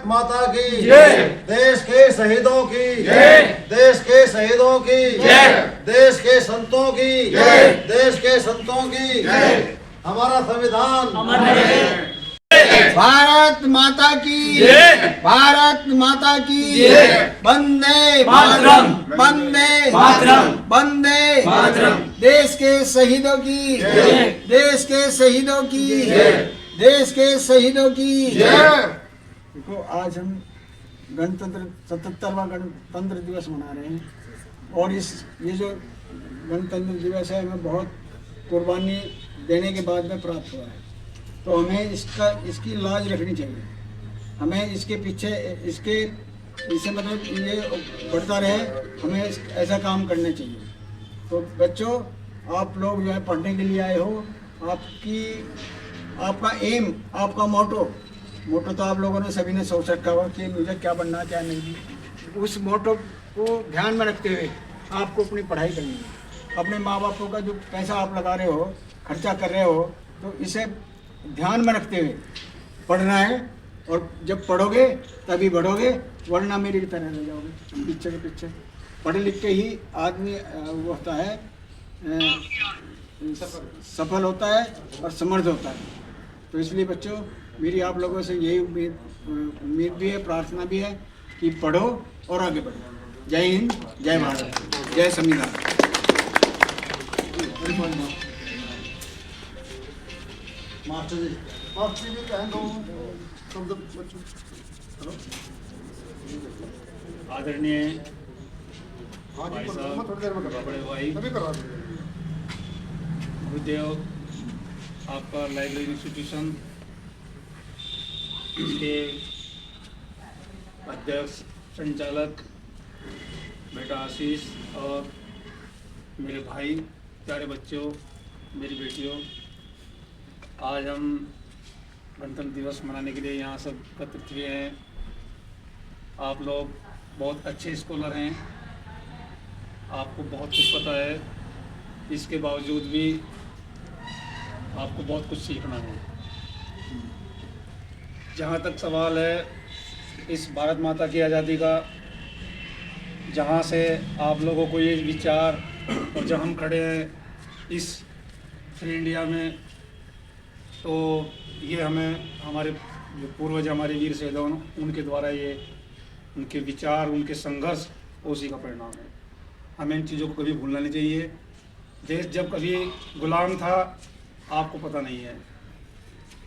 माता की जय। देश के शहीदों की जय। देश के शहीदों की जय। देश के संतों की जय। देश के संतों की जय। हमारा संविधान अमर रहे। भारत माता की जय। भारत माता की जय। वंदे मातरम। वंदे मातरम। वंदे मातरम। देश के शहीदों की जय। देश के शहीदों की जय। देश के शहीदों की जय। देखो आज हम गणतंत्र 77वां गणतंत्र दिवस मना रहे हैं और ये जो गणतंत्र दिवस है हमें बहुत कुर्बानी देने के बाद में प्राप्त हुआ है, तो हमें इसकी लाज रखनी चाहिए। हमें इसके पीछे इसे मतलब ये बढ़ता रहे, हमें ऐसा काम करना चाहिए। तो बच्चों, आप लोग जो है पढ़ने के लिए आए हो, आपका एम, आपका मोटो तो आप लोगों ने सभी ने सोच रखा होगा कि मुझे क्या बनना क्या नहीं। उस मोटो को ध्यान में रखते हुए आपको अपनी पढ़ाई करनी है। अपने माँ बापों का जो पैसा आप लगा रहे हो, खर्चा कर रहे हो, तो इसे ध्यान में रखते हुए पढ़ना है। और जब पढ़ोगे तभी बढ़ोगे, वरना मेरी की तरह रह जाओगे पीछे के पीछे। पढ़ लिख के ही आदमी वो होता है, सफल होता है और समर्थ होता है। तो इसलिए बच्चों, मेरी आप लोगों से यही उम्मीद भी है, प्रार्थना भी है कि पढ़ो और आगे बढ़ो। जय हिंद, जय भारत, जय संविधान। मास्टर जी कहें दो शब्द बच्चों। आदरणीय भाई साहब, थोड़ी देर में बड़े भाई गुरुदेव, आपका लाइब्रेरी इंस्टीट्यूशन के अध्यक्ष संचालक बेटा आशीष और मेरे भाई, प्यारे बच्चों, मेरी बेटियों, आज हम गणतंत्र दिवस मनाने के लिए यहाँ सब एकत्रित हुए हैं। आप लोग बहुत अच्छे स्कॉलर हैं, आपको बहुत कुछ पता है, इसके बावजूद भी आपको बहुत कुछ सीखना है। जहाँ तक सवाल है इस भारत माता की आज़ादी का, जहाँ से आप लोगों को ये विचार, और जब हम खड़े हैं इस फ्री इंडिया में, तो ये हमें हमारे जो पूर्वज, हमारे वीर शहीद, उनके द्वारा ये उनके विचार, उनके संघर्ष, उसी का परिणाम है। हमें इन चीज़ों को कभी भूलना नहीं चाहिए। देश जब कभी गुलाम था, आपको पता नहीं है।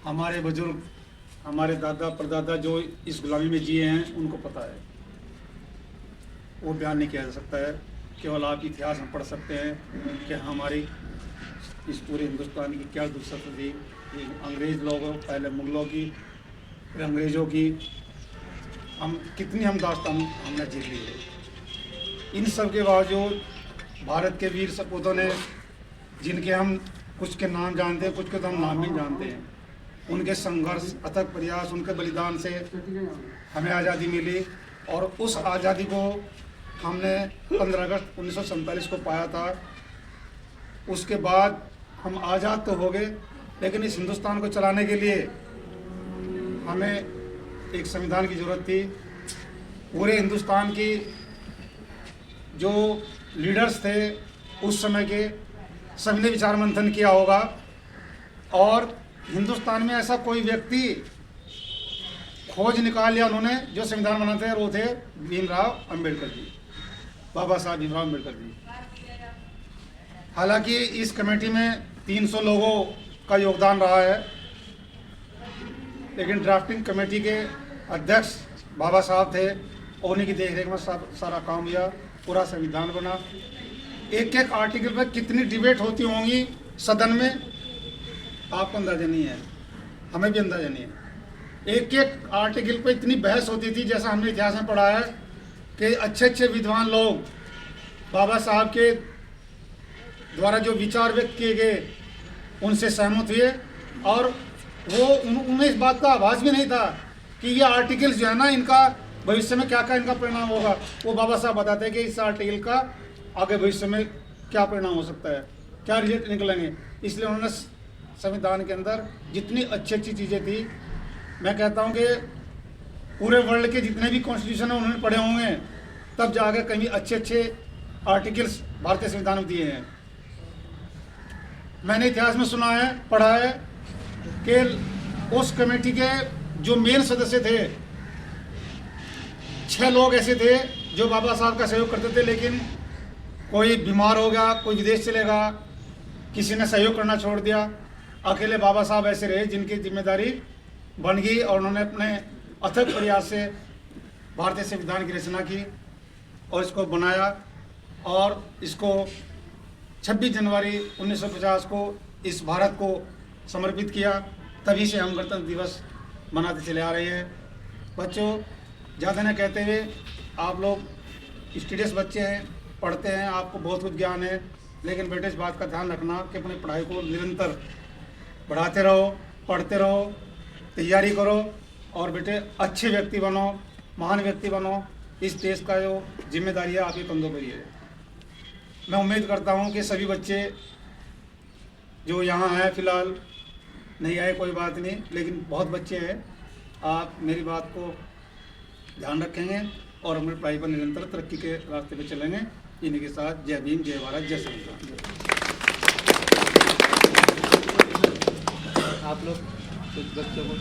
हमारे बुजुर्ग, हमारे दादा परदादा जो इस गुलामी में जिए हैं, उनको पता है। वो बयान नहीं किया जा सकता है, केवल आप इतिहास में पढ़ सकते हैं कि हमारी इस पूरे हिंदुस्तान की क्या दुर्दशा थी। अंग्रेज़ लोगों, पहले मुग़लों की, फिर अंग्रेज़ों की, हम दास्तान हमने जीत ली है। इन सब के बावजूद भारत के वीर सपूतों ने, जिनके हम कुछ के नाम जानते हैं, कुछ के तो हम नाम ही जानते हैं, उनके संघर्ष, अथक प्रयास, उनके बलिदान से हमें आज़ादी मिली। और उस आज़ादी को हमने 15 अगस्त 1947 को पाया था। उसके बाद हम आज़ाद तो हो गए, लेकिन इस हिंदुस्तान को चलाने के लिए हमें एक संविधान की ज़रूरत थी। पूरे हिंदुस्तान की जो लीडर्स थे उस समय के, सभी ने विचार मंथन किया होगा, और हिंदुस्तान में ऐसा कोई व्यक्ति खोज निकाल लिया उन्होंने जो संविधान बनाते हैं, वो थे भीमराव अंबेडकर जी, बाबा साहब भीमराव अंबेडकर जी। हालांकि इस कमेटी में 300 लोगों का योगदान रहा है, लेकिन ड्राफ्टिंग कमेटी के अध्यक्ष बाबा साहब थे, और उन्हीं की देखरेख में सारा काम हुआ, पूरा संविधान बना। एक एक आर्टिकल पर कितनी डिबेट होती होंगी सदन में, आपको अंदाजा नहीं है, हमें भी अंदाजा नहीं है। एक एक आर्टिकल पर इतनी बहस होती थी, जैसा हमने इतिहास में पढ़ा है कि अच्छे अच्छे विद्वान लोग बाबा साहब के द्वारा जो विचार व्यक्त किए गए उनसे सहमत हुए, और उन्हें इस बात का आभास भी नहीं था कि ये आर्टिकल्स जो है ना, इनका भविष्य में क्या क्या इनका परिणाम होगा। वो बाबा साहब बताते हैं कि इस आर्टिकल का आगे भविष्य में क्या परिणाम हो सकता है, क्या रिजल्ट निकलेंगे। इसलिए उन्होंने संविधान के अंदर जितनी अच्छी अच्छी चीज़ें थी, मैं कहता हूँ कि पूरे वर्ल्ड के जितने भी कॉन्स्टिट्यूशन है उन्होंने पढ़े होंगे, तब जाकर कहीं अच्छे अच्छे आर्टिकल्स भारतीय संविधान में दिए हैं। मैंने इतिहास में सुना है, पढ़ा है कि उस कमेटी के जो मेन सदस्य थे 6 लोग ऐसे थे जो बाबा साहब का सहयोग करते थे, लेकिन कोई बीमार हो गया, कोई विदेश चलेगा, किसी ने सहयोग करना छोड़ दिया। अकेले बाबा साहब ऐसे रहे जिनकी जिम्मेदारी बन गई और उन्होंने अपने अथक प्रयास से भारतीय संविधान की रचना की और इसको बनाया और इसको 26 जनवरी 1950 को इस भारत को समर्पित किया। तभी से हम गणतंत्र दिवस मनाते चले आ रहे हैं। बच्चों, ज़्यादा न कहते हुए, आप लोग स्टूडेंट्स बच्चे हैं, पढ़ते हैं, आपको बहुत कुछ ज्ञान है, लेकिन बेटे इस बात का ध्यान रखना कि अपनी पढ़ाई को निरंतर बढ़ाते रहो, पढ़ते रहो, तैयारी करो और बेटे अच्छे व्यक्ति बनो, महान व्यक्ति बनो। इस देश का जो जिम्मेदारी है आपके कंधों पर ही है। मैं उम्मीद करता हूँ कि सभी बच्चे जो यहाँ हैं, फिलहाल नहीं आए कोई बात नहीं, लेकिन बहुत बच्चे हैं, आप मेरी बात को ध्यान रखेंगे और अपनी पढ़ाई पर निरंतर तरक्की के रास्ते पे चलेंगे। इन्हीं के साथ जय भीम, जय भारत, जय संविधान। आप लोग कुछ बच्चों को